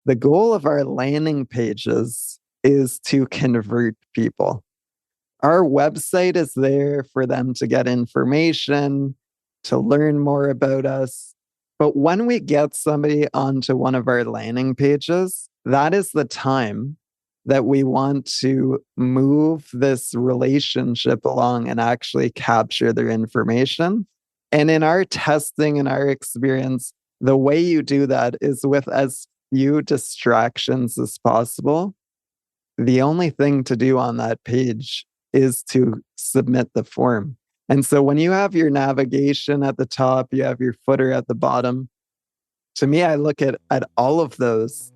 The goal of our landing pages is to convert people. Our website is there for them to get information, to learn more about us. But when we get somebody onto one of our landing pages, that is the time that we want to move this relationship along and actually capture their information. And in our testing and our experience, the way you do that is with as few distractions as possible. The only thing to do on that page is to submit the form. And so when you have your navigation at the top, you have your footer at the bottom. To me, I look at all of those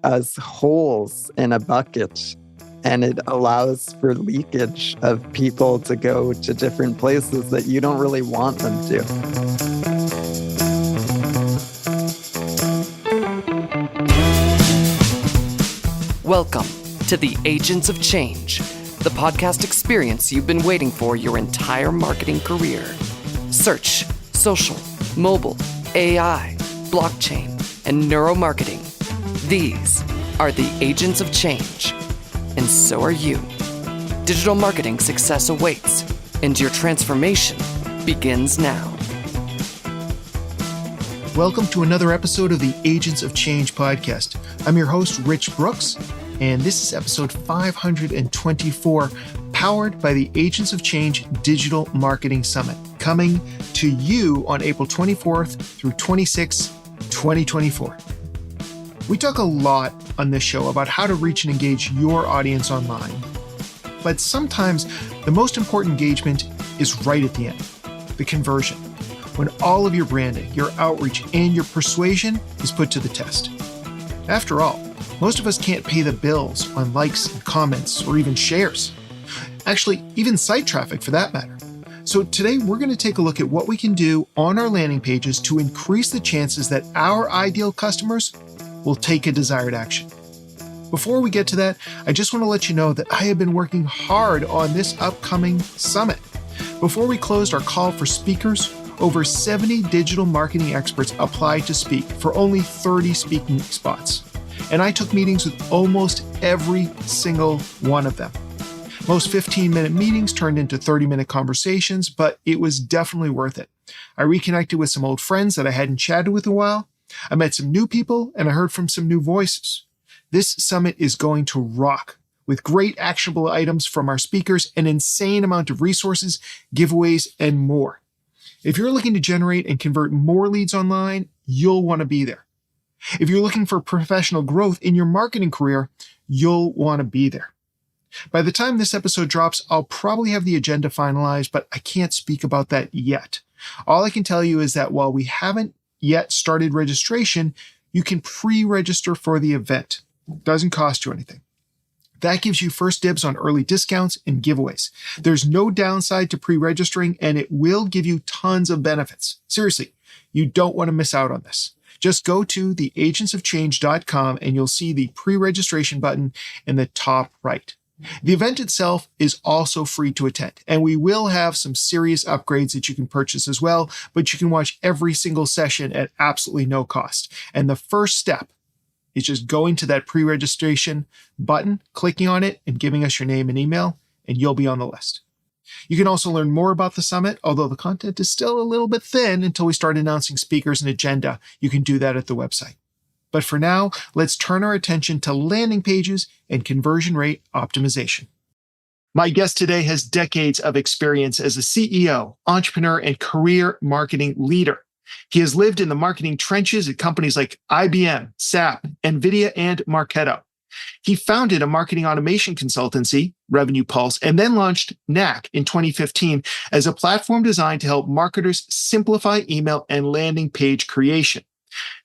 as holes in a bucket, and it allows for leakage of people to go to different places that you don't really want them to. Welcome to the Agents of Change, the podcast experience you've been waiting for your entire marketing career. Search, social, mobile, AI, blockchain, and neuromarketing. These are the Agents of Change, and so are you. Digital marketing success awaits, and your transformation begins now. Welcome to another episode of the Agents of Change podcast. I'm your host, Rich Brooks, and this is episode 524, powered by the Agents of Change Digital Marketing Summit, coming to you on April 24th through 26th, 2024. We talk a lot on this show about how to reach and engage your audience online, but sometimes the most important engagement is right at the end, the conversion, when all of your branding, your outreach, and your persuasion is put to the test. After all, most of us can't pay the bills on likes and comments or even shares. Actually, even site traffic for that matter. So today we're going to take a look at what we can do on our landing pages to increase the chances that our ideal customers will take a desired action. Before we get to that, I just want to let you know that I have been working hard on this upcoming summit. Before we closed our call for speakers, over 70 digital marketing experts applied to speak for only 30 speaking spots. And I took meetings with almost every single one of them. Most 15-minute meetings turned into 30-minute conversations, but it was definitely worth it. I reconnected with some old friends that I hadn't chatted with in a while. I met some new people, and I heard from some new voices. This summit is going to rock, with great actionable items from our speakers, an insane amount of resources, giveaways, and more. If you're looking to generate and convert more leads online, you'll want to be there. If you're looking for professional growth in your marketing career, you'll want to be there. By the time this episode drops, I'll probably have the agenda finalized, but I can't speak about that yet. All I can tell you is that while we haven't yet started registration, you can pre-register for the event. It doesn't cost you anything. That gives you first dibs on early discounts and giveaways. There's no downside to pre-registering, and it will give you tons of benefits. Seriously, you don't want to miss out on this. Just go to theagentsofchange.com and you'll see the pre-registration button in the top right. The event itself is also free to attend, and we will have some serious upgrades that you can purchase as well, but you can watch every single session at absolutely no cost. And the first step is just going to that pre-registration button, clicking on it, and giving us your name and email, and you'll be on the list. You can also learn more about the summit, although the content is still a little bit thin until we start announcing speakers and agenda. You can do that at the website. But for now, let's turn our attention to landing pages and conversion rate optimization. My guest today has decades of experience as a CEO, entrepreneur, and career marketing leader. He has lived in the marketing trenches at companies like IBM, SAP, NVIDIA, and Marketo. He founded a marketing automation consultancy, Revenue Pulse, and then launched Knack in 2015 as a platform designed to help marketers simplify email and landing page creation.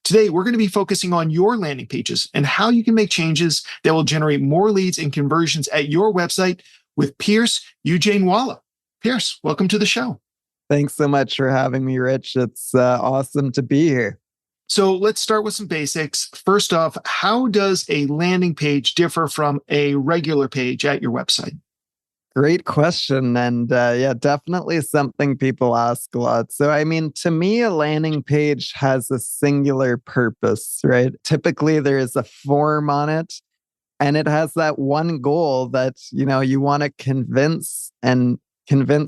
Today, we're going to be focusing on your landing pages and how you can make changes that will generate more leads and conversions at your website with Pierce Ujjainwalla. Pierce, welcome to the show. Thanks so much for having me, Rich. It's awesome to be here. So let's start with some basics. First off, how does a landing page differ from a regular page at your website? Great question. And yeah, definitely something people ask a lot. So, I mean, to me, a landing page has a singular purpose, right? Typically, there is a form on it, and it has that one goal that, you want to convince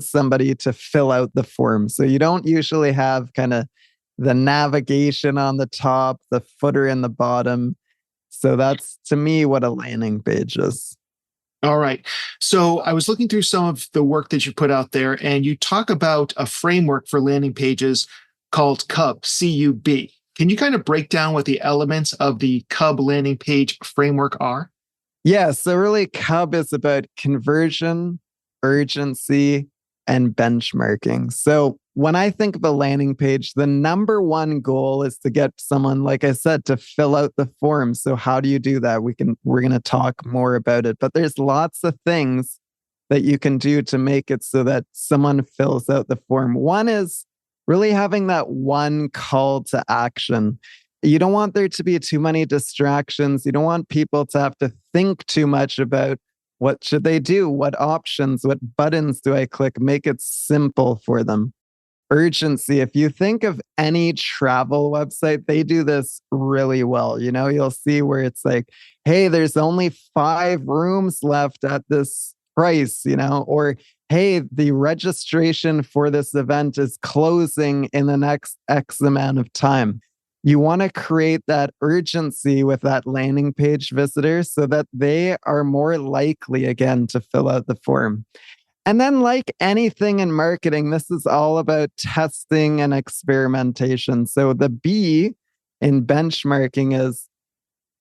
somebody to fill out the form. So, you don't usually have kind of the navigation on the top, the footer in the bottom. So, that's to me what a landing page is. All right. So I was looking through some of the work that you put out there, and you talk about a framework for landing pages called CUB, CUB. Can you kind of break down what the elements of the CUB landing page framework are? Yeah, so really, CUB is about conversion, urgency, and benchmarking. So when I think of a landing page, the number one goal is to get someone, like I said, to fill out the form. So how do you do that? We're going to talk more about it, but there's lots of things that you can do to make it so that someone fills out the form. One is really having that one call to action. You don't want there to be too many distractions. You don't want people to have to think too much about what should they do, what options, what buttons do I click. Make it simple for them. Urgency. If you think of any travel website, they do this really well. You'll see where it's like, hey, there's only 5 rooms left at this price, or hey, the registration for this event is closing in the next X amount of time. You want to create that urgency with that landing page visitor so that they are more likely, again, to fill out the form. And then, like anything in marketing, this is all about testing and experimentation. So the B in benchmarking is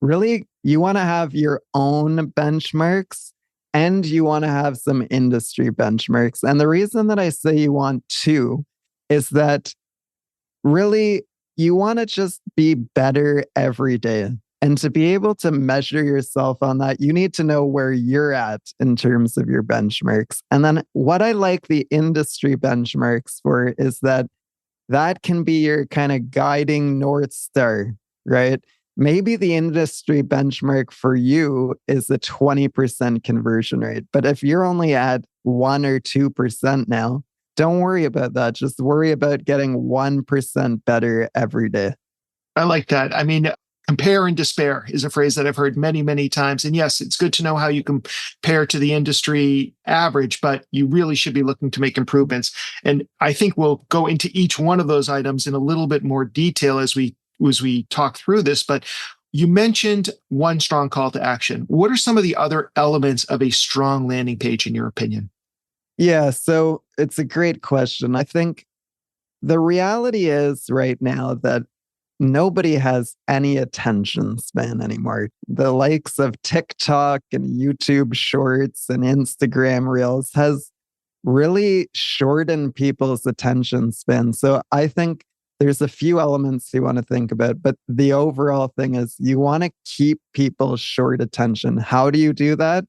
really you want to have your own benchmarks and you want to have some industry benchmarks. And the reason that I say you want two is that really you want to just be better every day. And to be able to measure yourself on that, you need to know where you're at in terms of your benchmarks. And then what I like the industry benchmarks for is that can be your kind of guiding North Star, right? Maybe the industry benchmark for you is a 20% conversion rate. But if you're only at 1 or 2% now, don't worry about that. Just worry about getting 1% better every day. I like that. I mean, compare and despair is a phrase that I've heard many, many times. And yes, it's good to know how you compare to the industry average, but you really should be looking to make improvements. And I think we'll go into each one of those items in a little bit more detail as we talk through this. But you mentioned one strong call to action. What are some of the other elements of a strong landing page, in your opinion? Yeah, so it's a great question. I think the reality is right now that nobody has any attention span anymore. The likes of TikTok and YouTube Shorts and Instagram Reels has really shortened people's attention span. So I think there's a few elements you want to think about, but the overall thing is you want to keep people's short attention. How do you do that?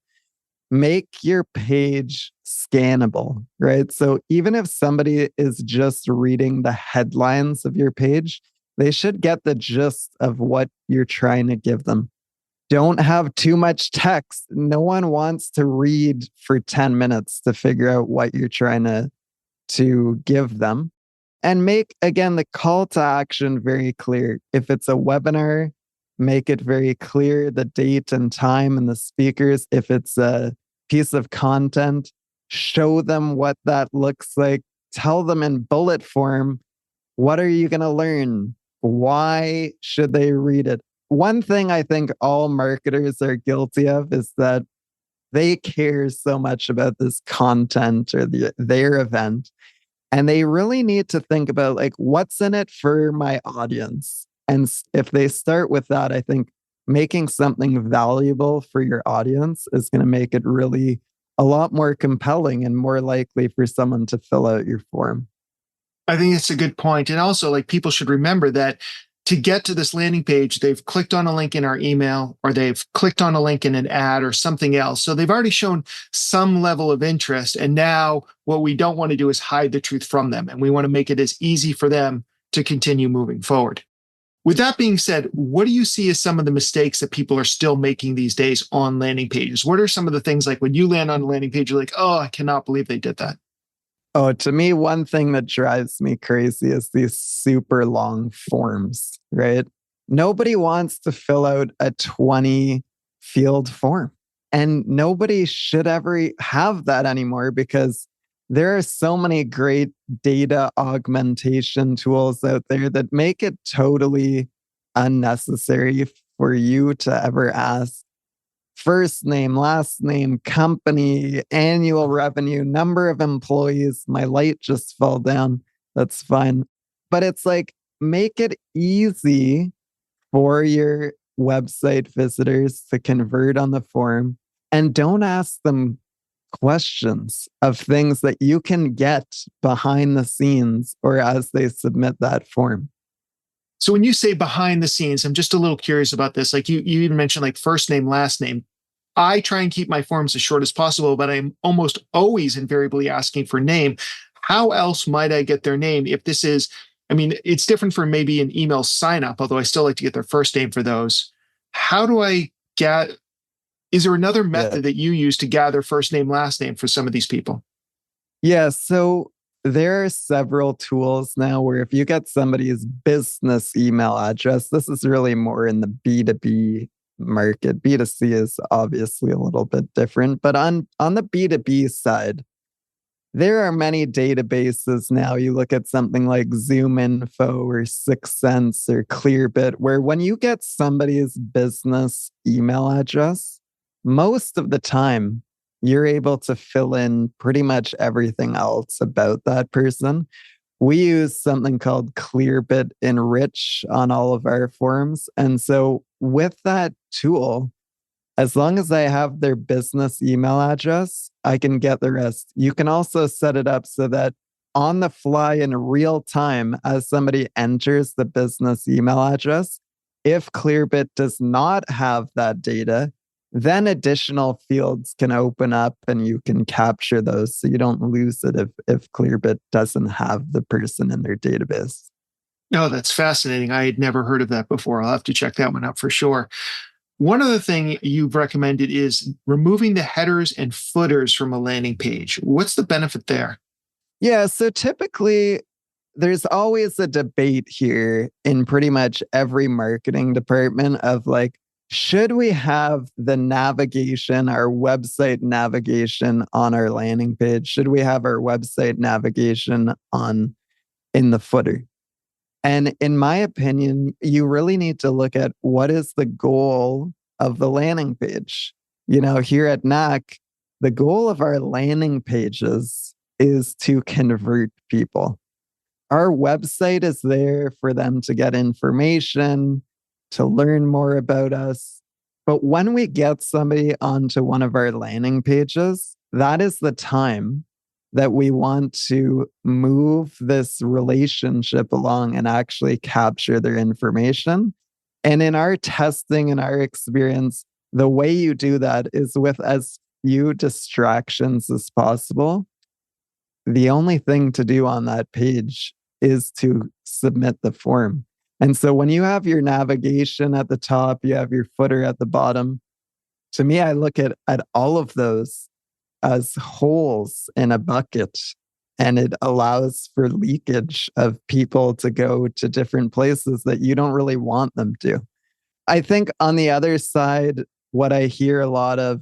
Make your page scannable, right? So even if somebody is just reading the headlines of your page, they should get the gist of what you're trying to give them. Don't have too much text. No one wants to read for 10 minutes to figure out what you're trying to give them. And make, again, the call to action very clear. If it's a webinar, make it very clear, the date and time and the speakers. If it's a piece of content, show them what that looks like. Tell them in bullet form, what are you going to learn? Why should they read it? One thing I think all marketers are guilty of is that they care so much about this content or their event. And they really need to think about like, what's in it for my audience? And if they start with that, I think making something valuable for your audience is going to make it really a lot more compelling and more likely for someone to fill out your form. I think it's a good point. And also, like, people should remember that to get to this landing page, they've clicked on a link in our email, or they've clicked on a link in an ad or something else. So they've already shown some level of interest. And now what we don't want to do is hide the truth from them. And we want to make it as easy for them to continue moving forward. With that being said, what do you see as some of the mistakes that people are still making these days on landing pages? What are some of the things like when you land on a landing page, you're like, oh, I cannot believe they did that? Oh, to me, one thing that drives me crazy is these super long forms, right? Nobody wants to fill out a 20 field form. And nobody should ever have that anymore because there are so many great data augmentation tools out there that make it totally unnecessary for you to ever ask first name, last name, company, annual revenue, number of employees. My light just fell down. That's fine. But it's like, make it easy for your website visitors to convert on the form and don't ask them questions of things that you can get behind the scenes or as they submit that form. So when you say behind the scenes, I'm just a little curious about this. Like you even mentioned like first name, last name. I try and keep my forms as short as possible, but I'm almost always invariably asking for name. How else might I get their name if this is, I mean, it's different for maybe an email sign up, although I still like to get their first name for those. How do I get, is there another method that you use to gather first name, last name for some of these people? Yeah. So there are several tools now where if you get somebody's business email address, this is really more in the B2B market. B2C is obviously a little bit different, but on the B2B side, there are many databases now. You look at something like ZoomInfo or 6sense or Clearbit, where when you get somebody's business email address, most of the time, you're able to fill in pretty much everything else about that person. We use something called Clearbit Enrich on all of our forms. And so with that tool, as long as I have their business email address, I can get the rest. You can also set it up so that on the fly in real time, as somebody enters the business email address, if Clearbit does not have that data, then additional fields can open up and you can capture those so you don't lose it if Clearbit doesn't have the person in their database. Oh, that's fascinating. I had never heard of that before. I'll have to check that one out for sure. One other thing you've recommended is removing the headers and footers from a landing page. What's the benefit there? Yeah, so typically there's always a debate here in pretty much every marketing department of like, should we have the navigation, our website navigation on our landing page? Should we have our website navigation in the footer? And in my opinion, you really need to look at what is the goal of the landing page. You know, here at NAC, the goal of our landing pages is to convert people. Our website is there for them to get information, to learn more about us. But when we get somebody onto one of our landing pages, that is the time that we want to move this relationship along and actually capture their information. And in our testing and our experience, the way you do that is with as few distractions as possible. The only thing to do on that page is to submit the form. And so when you have your navigation at the top, you have your footer at the bottom. To me, I look at all of those as holes in a bucket, and it allows for leakage of people to go to different places that you don't really want them to. I think on the other side, what I hear a lot of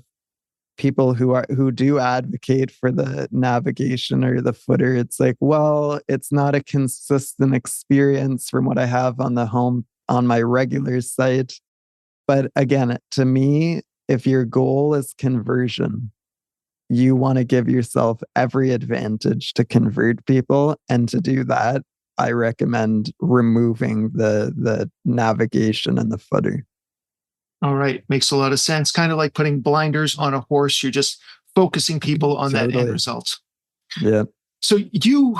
people who do advocate for the navigation or the footer, it's like, well, it's not a consistent experience from what I have on the home on my regular site. But again, to me, if your goal is conversion, you want to give yourself every advantage to convert people. And to do that, I recommend removing the navigation and the footer. All right. Makes a lot of sense. Kind of like putting blinders on a horse. You're just focusing people on that end result. Yeah. So you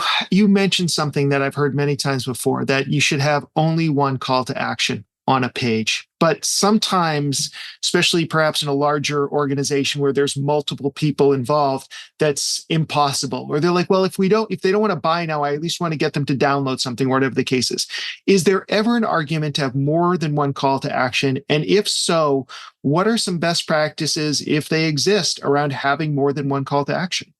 mentioned something that I've heard many times before, that you should have only one call to action on a page. But sometimes, especially perhaps in a larger organization where there's multiple people involved, that's impossible. Or they're like, well, if they don't want to buy now, I at least want to get them to download something, or whatever the case is. Is there ever an argument to have more than one call to action? And if so, what are some best practices, if they exist, around having more than one call to action?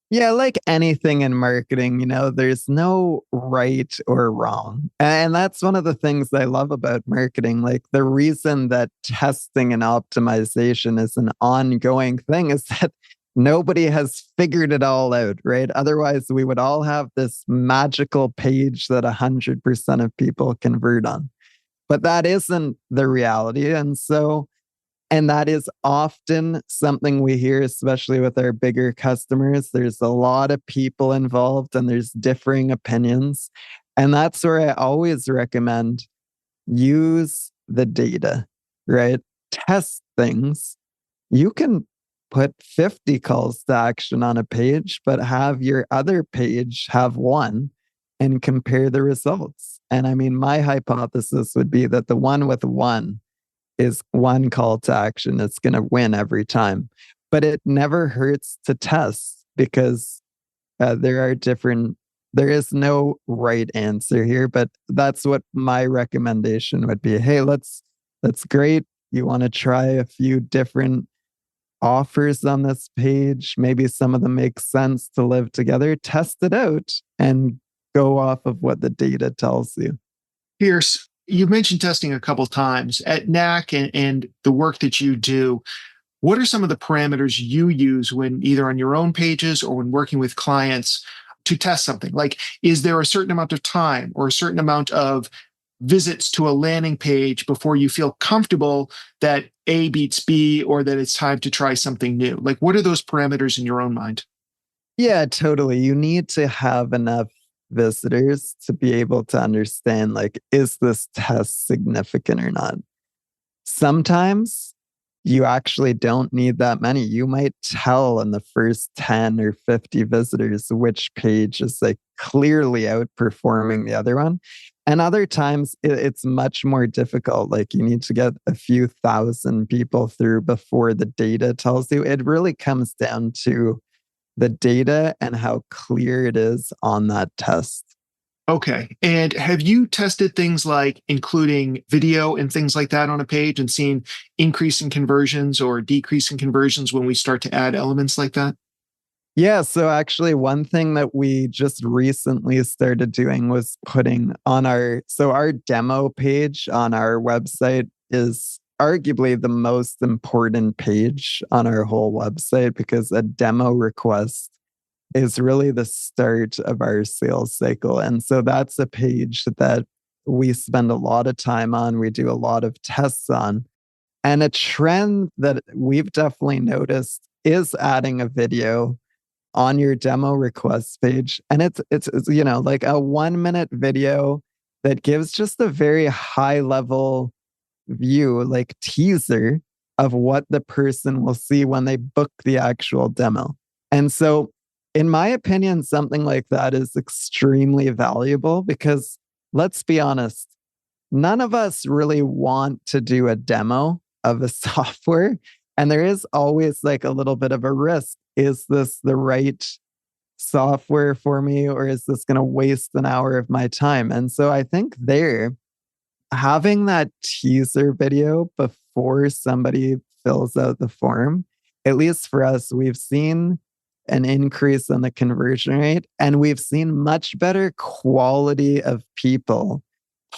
Yeah, like anything in marketing, there's no right or wrong. And that's one of the things I love about marketing. Like the reason that testing and optimization is an ongoing thing is that nobody has figured it all out, right? Otherwise, we would all have this magical page that 100% of people convert on. But that isn't the reality. And that is often something we hear, especially with our bigger customers. There's a lot of people involved and there's differing opinions. And that's where I always recommend use the data, right? Test things. You can put 50 calls to action on a page, but have your other page have one and compare the results. And I mean, my hypothesis would be that the one with one is one call to action. It's going to win every time. But it never hurts to test because there is no right answer here. But that's what my recommendation would be. Hey, that's great. You want to try a few different offers on this page. Maybe some of them make sense to live together. Test it out and go off of what the data tells you. Pierce, you've mentioned testing a couple times at NAC and the work that you do. What are some of the parameters you use when either on your own pages or when working with clients to test something? Like, is there a certain amount of time or a certain amount of visits to a landing page before you feel comfortable that A beats B or that it's time to try something new? Like, what are those parameters in your own mind? Yeah, totally. You need to have enough visitors to be able to understand, like, is this test significant or not? Sometimes you actually don't need that many. You might tell in the first 10 or 50 visitors which page is like clearly outperforming the other one. And other times it's much more difficult. Like you need to get a few thousand people through before the data tells you. It really comes down to the data and how clear it is on that test. Okay. And have you tested things like including video and things like that on a page and seen increase in conversions or decrease in conversions when we start to add elements like that? Yeah. So actually one thing that we just recently started doing was putting on our demo page on our website is arguably the most important page on our whole website because a demo request is really the start of our sales cycle. And so that's a page that we spend a lot of time on. We do a lot of tests on. And a trend that we've definitely noticed is adding a video on your demo request page. And it's like a 1-minute video that gives just a very high level view, like teaser of what the person will see when they book the actual demo. And so in my opinion, something like that is extremely valuable because let's be honest, none of us really want to do a demo of a software. And there is always like a little bit of a risk. Is this the right software for me, or is this going to waste an hour of my time? And so I think having that teaser video before somebody fills out the form, at least for us, we've seen an increase in the conversion rate, and we've seen much better quality of people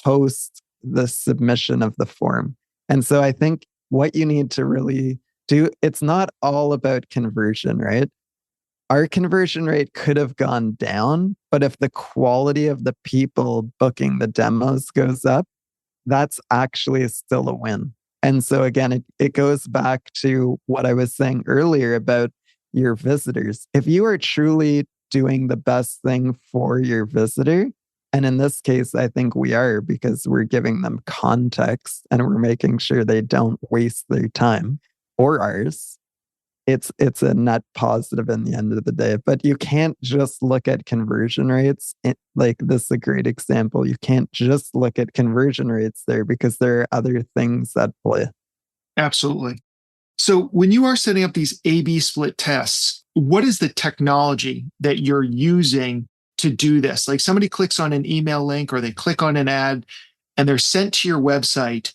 post the submission of the form. And so I think what you need to really do, it's not all about conversion, right? Our conversion rate could have gone down, but if the quality of the people booking the demos goes up, that's actually still a win. And so again, it goes back to what I was saying earlier about your visitors. If you are truly doing the best thing for your visitor, and in this case, I think we are because we're giving them context and we're making sure they don't waste their time or ours. it's a net positive in the end of the day. But you can't just look at conversion rates. Like this is a great example. You can't just look at conversion rates there because there are other things at play. Absolutely. So when you are setting up these A/B split tests, what is the technology that you're using to do this? Like somebody clicks on an email link or they click on an ad and they're sent to your website.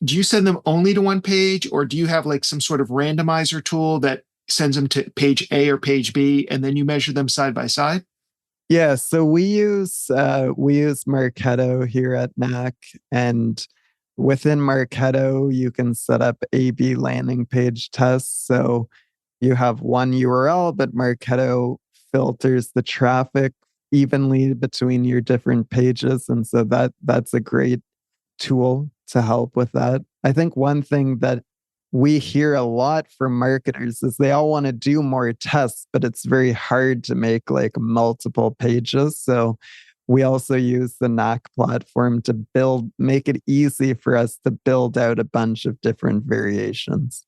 Do you send them only to one page, or do you have like some sort of randomizer tool that sends them to page A or page B and then you measure them side by side? Yeah, so we use Marketo here at NAC, and within Marketo, you can set up A/B landing page tests. So you have one URL, but Marketo filters the traffic evenly between your different pages, and so that's a great tool to help with that. I think one thing that we hear a lot from marketers is they all want to do more tests, but it's very hard to make like multiple pages. So we also use the NAC platform to make it easy for us to build out a bunch of different variations.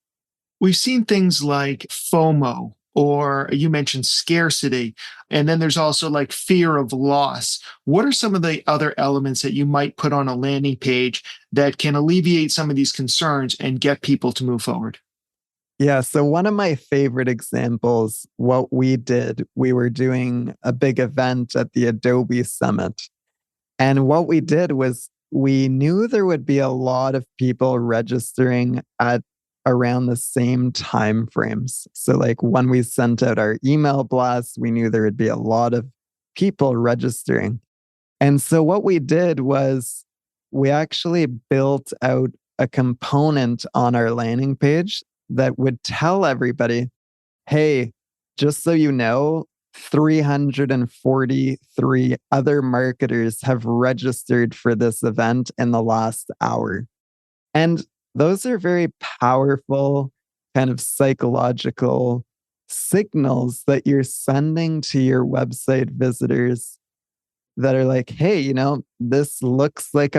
We've seen things like FOMO, or you mentioned scarcity, and then there's also like fear of loss. What are some of the other elements that you might put on a landing page that can alleviate some of these concerns and get people to move forward? Yeah, so one of my favorite examples, what we did, we were doing a big event at the Adobe Summit. And what we did was we knew there would be a lot of people registering at around the same time frames. So like when we sent out our email blasts, we knew there would be a lot of people registering. And so what we did was we actually built out a component on our landing page that would tell everybody, hey, just so you know, 343 other marketers have registered for this event in the last hour. And those are very powerful kind of psychological signals that you're sending to your website visitors that are like, hey, this looks like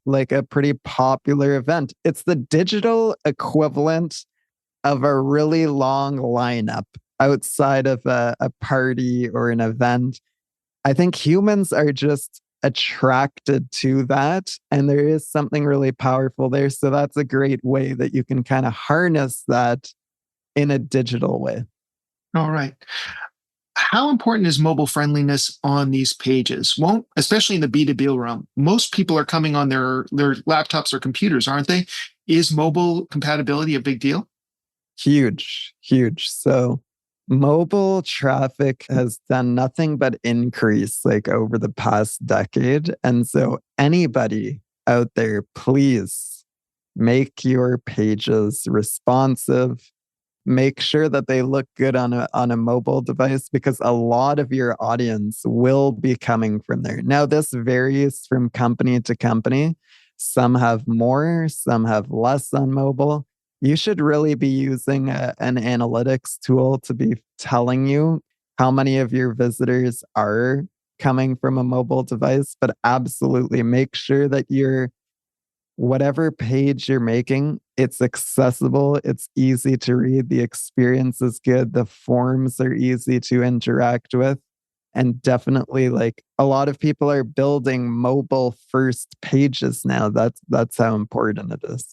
like a pretty popular event. It's the digital equivalent of a really long lineup outside of a party or an event. I think humans are just attracted to that. And there is something really powerful there. So that's a great way that you can kind of harness that in a digital way. All right. How important is mobile friendliness on these pages? Well, especially in the B2B realm, most people are coming on their laptops or computers, aren't they? Is mobile compatibility a big deal? Huge, huge. So mobile traffic has done nothing but increase like over the past decade. And so anybody out there, please make your pages responsive. Make sure that they look good on a mobile device because a lot of your audience will be coming from there. Now, this varies from company to company. Some have more, some have less on mobile. You should really be using an analytics tool to be telling you how many of your visitors are coming from a mobile device, but absolutely make sure that whatever page you're making, it's accessible, it's easy to read, the experience is good, the forms are easy to interact with. And definitely like a lot of people are building mobile first pages now. That's how important it is.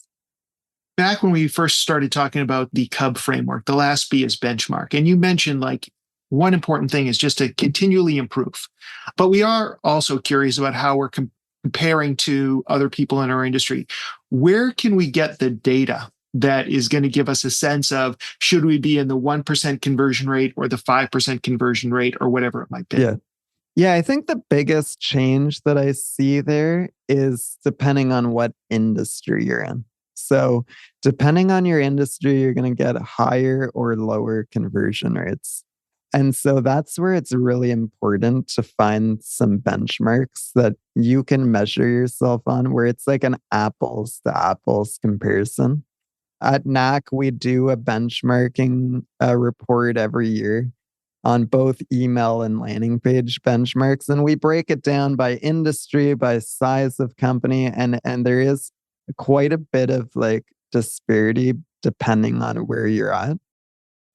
Back when we first started talking about the CUB framework, the last B is benchmark. And you mentioned like one important thing is just to continually improve. But we are also curious about how we're comparing to other people in our industry. Where can we get the data that is going to give us a sense of should we be in the 1% conversion rate or the 5% conversion rate or whatever it might be? Yeah. Yeah, I think the biggest change that I see there is depending on what industry you're in. So, depending on your industry, you're going to get higher or lower conversion rates. And so that's where it's really important to find some benchmarks that you can measure yourself on, where it's like an apples to apples comparison. At NAC, we do a benchmarking report every year on both email and landing page benchmarks. And we break it down by industry, by size of company. And there is quite a bit of like disparity depending on where you're at.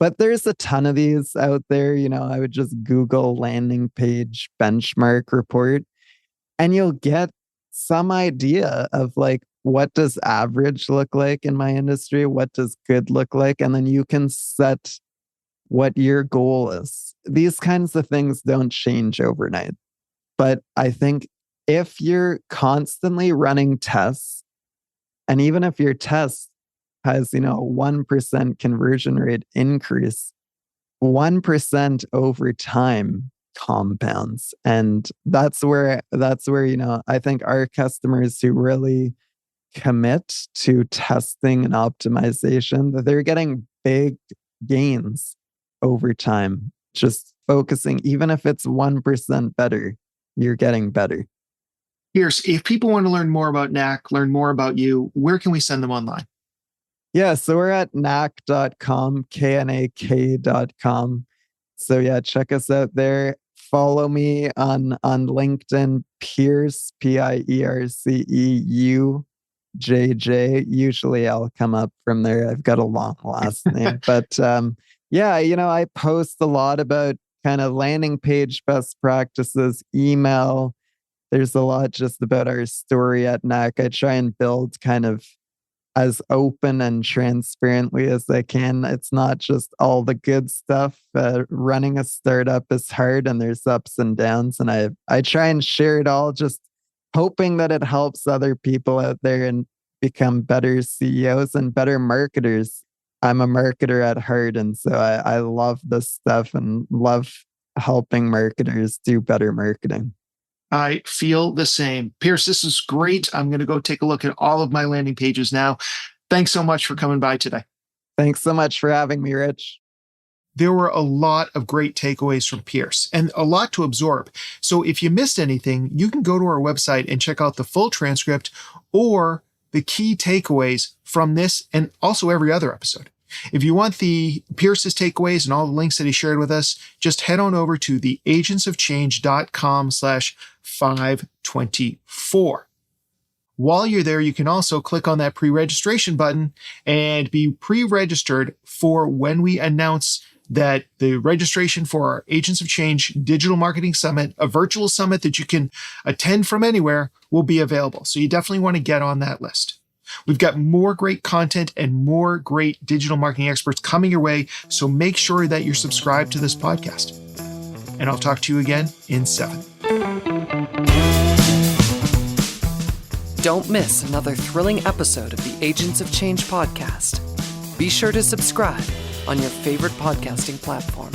But there's a ton of these out there. I would just Google landing page benchmark report and you'll get some idea of like, what does average look like in my industry? What does good look like? And then you can set what your goal is. These kinds of things don't change overnight. But I think if you're constantly running tests, and even if your test has, 1% conversion rate increase, 1% over time compounds. And that's where, I think our customers who really commit to testing and optimization, that they're getting big gains over time. Just focusing, even if it's 1% better, you're getting better. Pierce, if people want to learn more about Knack, learn more about you, where can we send them online? Yeah, so we're at knack.com, knak.com. So yeah, check us out there. Follow me on LinkedIn, Pierce, PIERCEUJJ. Usually I'll come up from there. I've got a long last name. But yeah, I post a lot about kind of landing page best practices, email. There's a lot just about our story at Knack. I try and build kind of as open and transparently as I can. It's not just all the good stuff. Running a startup is hard and there's ups and downs. And I try and share it all, just hoping that it helps other people out there and become better CEOs and better marketers. I'm a marketer at heart. And so I love this stuff and love helping marketers do better marketing. I feel the same. Pierce, this is great. I'm going to go take a look at all of my landing pages now. Thanks so much for coming by today. Thanks so much for having me, Rich. There were a lot of great takeaways from Pierce and a lot to absorb. So if you missed anything, you can go to our website and check out the full transcript or the key takeaways from this and also every other episode. If you want the Pierce's takeaways and all the links that he shared with us, just head on over to theagentsofchange.com/524. While you're there, you can also click on that pre-registration button and be pre-registered for when we announce that the registration for our Agents of Change Digital Marketing Summit, a virtual summit that you can attend from anywhere, will be available. So you definitely want to get on that list. We've got more great content and more great digital marketing experts coming your way, so make sure that you're subscribed to this podcast. And I'll talk to you again in 7. Don't miss another thrilling episode of the Agents of Change podcast. Be sure to subscribe on your favorite podcasting platform.